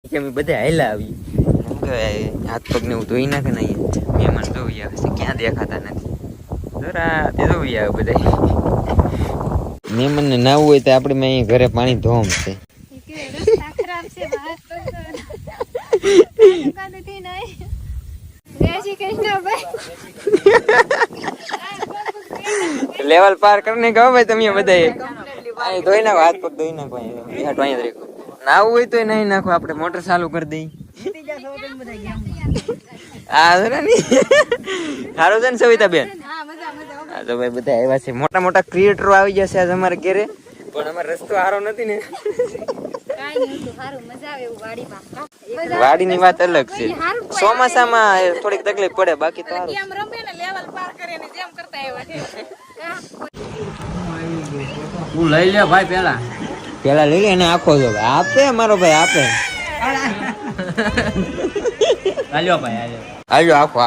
કે અમે બધા હાલ્યા આવી એમ કે હાથ પગ ને એવું ધોઈ નાખે ને અહીંયા મહેમાન જોઈ આવે છે ક્યાં દેખાતા નથી જરા તે જોઈ આવે બધા મહેમાન ને નાવું હોય તો આપણે મેં ઘરે પાણી ધોમ છે લેવલ પાર કરીને કહો ભાઈ તમે બધા ધોઈ નાખો હાથ પગ ધોઈ નાખો નાવું હોય તો નહીં નાખો આપણે મોટર ચાલુ કરી દઈ સારું છે ને સવિતા બેન હા તો ભાઈ બધા આવ્યા છે મોટા મોટા ક્રિએટરો આવી જશે આજ અમારે ઘરે પણ અમારો રસ્તો સારો નથી ને વાડીની વાત અલગ છે ચોમાસામાં થોડીક તકલીફ પડે બાકી તો તું લઈ લે ભાઈ પેલા લઈ લે એને આખો જો આપે મારો ભાઈ આપે હાલ્યો ભાઈ હાલ્યો આખો